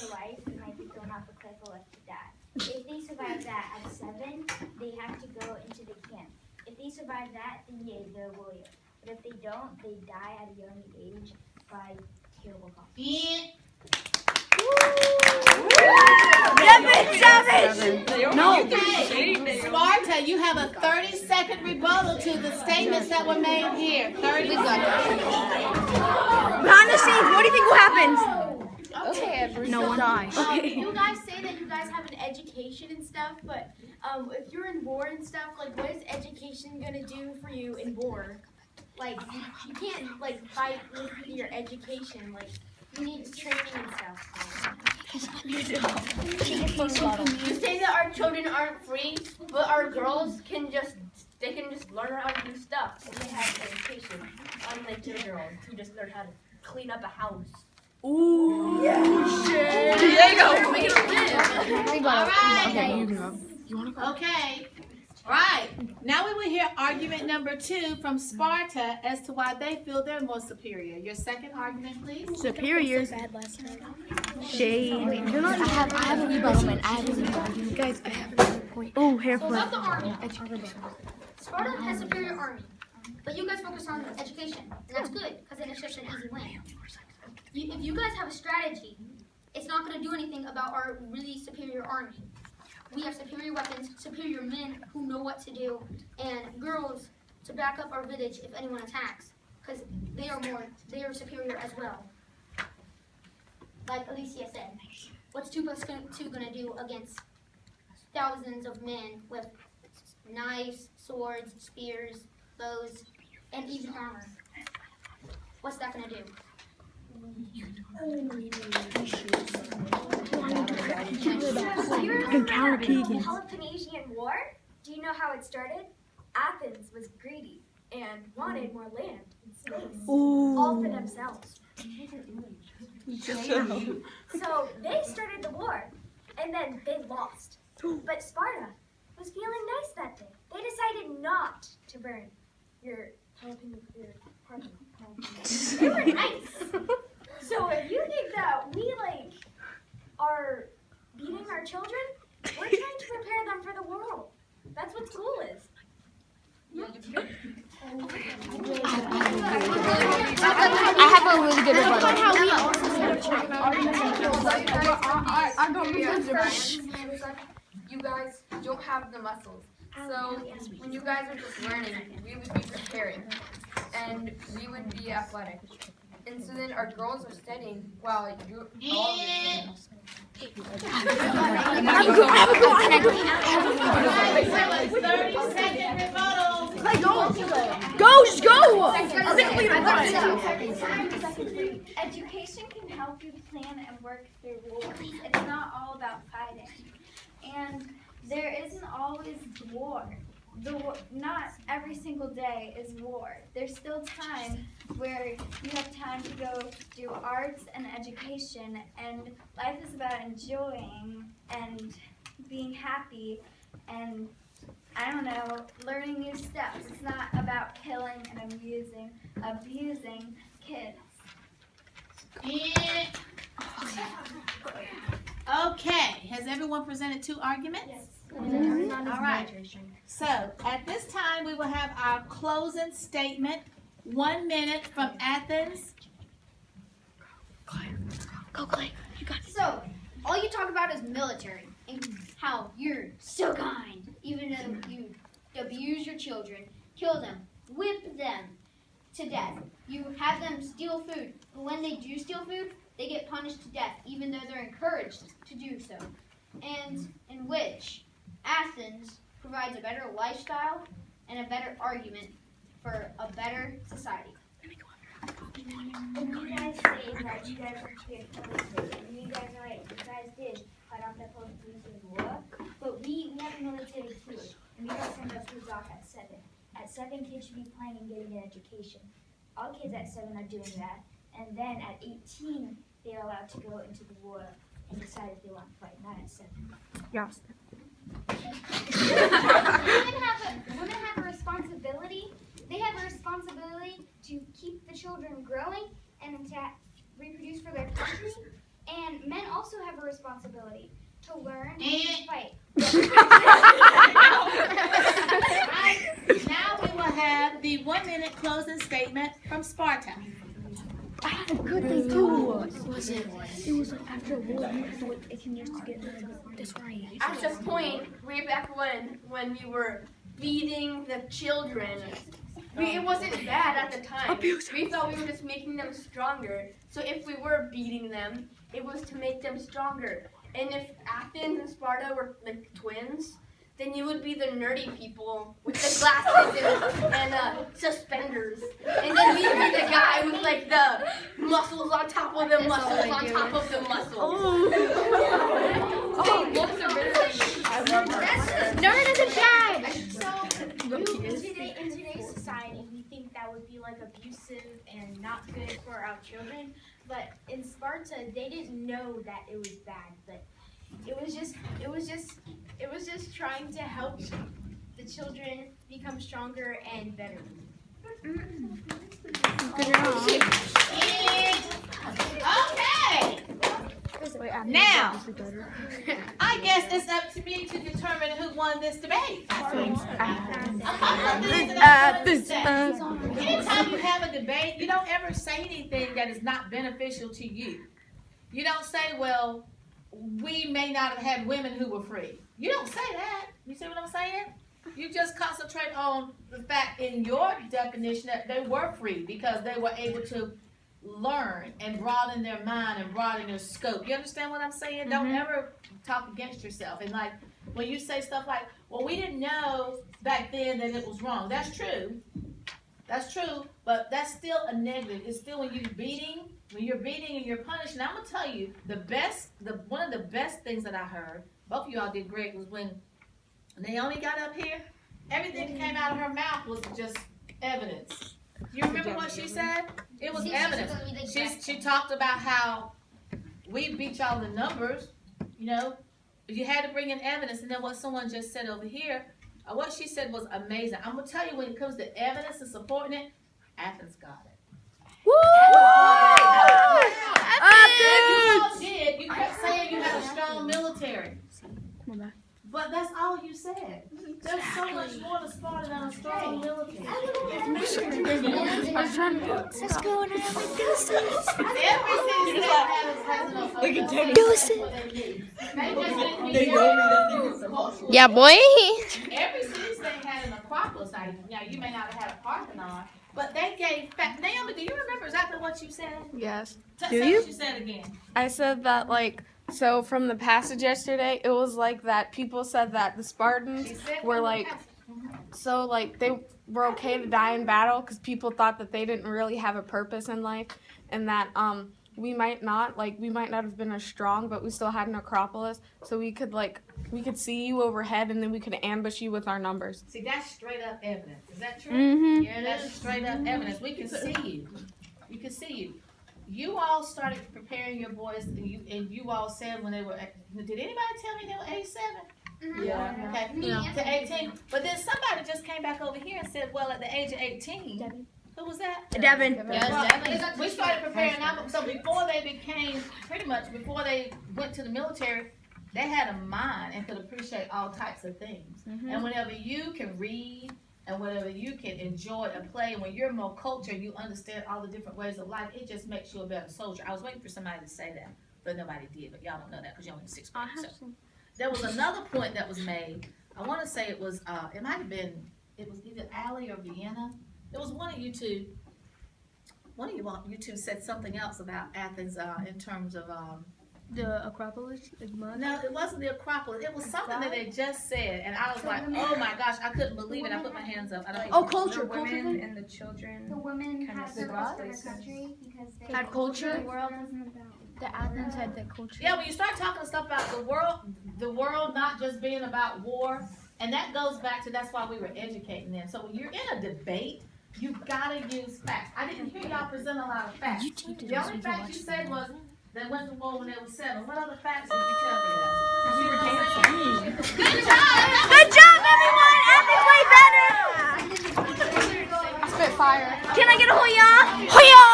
for life, they might be thrown off a cliff or left to die. If they survive that at 7, they have to go into the camp. If they survive that, then yay, they're a warrior. But if they don't, they die at a young age by terrible consequences. No. Okay. Sparta, you have a 30-second rebuttal to the statements that were made here. 30 seconds. Behind the scenes, what do you think will happen? Okay. No one dies. You guys say that you guys have an education and stuff, but if you're in war and stuff, like what is education gonna do for you in war? Like you can't like fight with your education. Like you need training and stuff. You say that our children aren't free, but our girls can just learn how to do stuff if they have education. Unlike the girls who just learn how to clean up a house. Ooh. Yeah. Diego. All right. Okay, you can go. You want to go? Okay. Right. Now we will hear argument number 2 from Sparta as to why they feel they're more superior. Your second argument, please. Superior. Shade. I have a rebuttal, man. I have a rebuttal. Guys, I have a point. Oh, hair So flip. about the army. Sparta has superior army, but you guys focus on education, and that's good because then it's just an easy win. If you guys have a strategy, it's not going to do anything about our really superior army. We have superior weapons, superior men who know what to do, and girls to back up our village if anyone attacks, because they are superior as well. Like Alicia said, what's 2 plus 2 going to do against thousands of men with knives, swords, spears, bows, and even armor? What's that going to do? The Peloponnesian War? Do you know how it started? Athens was greedy and wanted more land and space, all for themselves. So they started the war, and then they lost. But Sparta was feeling nice that day. They decided not to burn your Peloponnesian. They were nice. So if you think that we are beating our children, we're trying to prepare them for the world. That's what school is. I have a really good rebuttal. You guys don't have the muscles. So when you guys are just learning, we would be preparing and we would be athletic. And so then our girls are studying while you all Just go! Education can help you plan and work through wars. It's not all about fighting. And there isn't always war. Not every single day is war. There's still time where you have time to go do arts and education, and life is about enjoying and being happy and, I don't know, learning new stuff. It's not about killing and abusing kids. Okay. Has everyone presented 2 arguments? Yes. All right. So at this time, we will have our closing statement. 1 minute from Athens. Go, Clay. You got this. So, all you talk about is military and how you're so kind, even though you abuse your children, kill them, whip them to death. You have them steal food, but when they do steal food, they get punished to death, even though they're encouraged to do so. And in which Athens provides a better lifestyle and a better argument for a better society. And you guys say that you guys are prepared for military, and you guys are right. You guys did fight off that Peloponnesian War, but we have a military too, and we don't send our kids off at 7. At 7, kids should be planning on getting an education. All kids at 7 are doing that, and then at 18, they are allowed to go into the war and decide if they want to fight, not at 7. Yes. Women have a responsibility. They have a responsibility to keep the children growing and to reproduce for their country. And men also have a responsibility to learn and And- fight. Now we will have the 1-minute closing statement from Sparta. I had a good thing too. It was like after a war, you had to wait 18 years to get this right. At this point, way back when we were beating the children, it wasn't bad at the time. We thought we were just making them stronger. So if we were beating them, it was to make them stronger. And if Athens and Sparta were like twins, then you would be the nerdy people with the glasses and suspenders. And then we'd be the guy with like the muscles on top of the muscles on top of the muscles. Looks are really Nerd is a bad. So in today's society, we think that would be like abusive and not good for our children. But in Sparta, they didn't know that it was bad. But it was just trying to help the children become stronger and better. Okay. Now, I guess it's up to me to determine who won this debate. Anytime you have a debate, you don't ever say anything that is not beneficial to you. You don't say, well, we may not have had women who were free. You don't say that. You see what I'm saying? You just concentrate on the fact in your definition that they were free because they were able to learn and broaden their mind and broaden their scope. You understand what I'm saying? Don't ever talk against yourself. And like when you say stuff like, well, we didn't know back then that it was wrong. That's true. That's true, but that's still a negative. It's still when you're beating and you're punishing. I'm gonna tell you, one of the best things that I heard, both of y'all did great, was when Naomi got up here, everything that came out of her mouth was just evidence. Do you remember what she said? It was evidence. She talked about how we beat y'all in numbers, you know. You had to bring in evidence, and then what someone just said over here, what she said was amazing. I'm gonna tell you, when it comes to evidence and supporting it, Athens got it. Woo! You all did. You kept saying you had a strong military. But that's all you said. There's so much more to Sparta than a strong military. Let's go and have a deuces. Every city state has a Deuces. Yeah, boy. Every city state had an Acropolis. Now, you may not have had a Parthenon, but they gave fact. Naomi, do you remember exactly what you said? Yes. Say what you said again. I said that, like, so from the passage yesterday, it was like that people said that the Spartans were like, so like they were okay to die in battle because people thought that they didn't really have a purpose in life, and that we might not have been as strong, but we still had an Acropolis, so we could see you overhead, and then we could ambush you with our numbers. See, that's straight up evidence. Is that true? Mm-hmm. Yeah, that's straight up evidence. We can see you. We can see you. You all started preparing your boys, and you all said when they were. Did anybody tell me they were 87? Yeah. Okay. To 18. But then somebody just came back over here and said, well, at the age of 18. Devin. Who was that? Devin. We started preparing them. So before they became, pretty much before they went to the military, they had a mind and could appreciate all types of things. And whenever you can read and whenever you can enjoy and play, and when you're more cultured, you understand all the different ways of life, it just makes you a better soldier. I was waiting for somebody to say that, but nobody did. But y'all don't know that because you're only in 6th grade. So. There was another point that was made. I want to say it was, it might have been, it was either Allie or Vienna. It was one of you two. One of you two said something else about Athens in terms of. The Acropolis? No, it wasn't the Acropolis. It was something that they just said, and I was like, oh my gosh, I couldn't believe it. I put my hands up. I don't Oh, culture. The women and the children. The women Kind had of the rest of places. the country because they Had culture? The world wasn't about. The Athens had the culture. Yeah, when you start talking stuff about the world not just being about war, and that goes back to that's why we were educating them. So when you're in a debate, you gotta use facts. I didn't hear y'all present a lot of facts. The only fact you said was they went to war when they were 7. What other facts did you tell me that? We were dancing. Good job! Good job, everyone! Athens way better! Spitfire. Can I get a hoya? Hoya!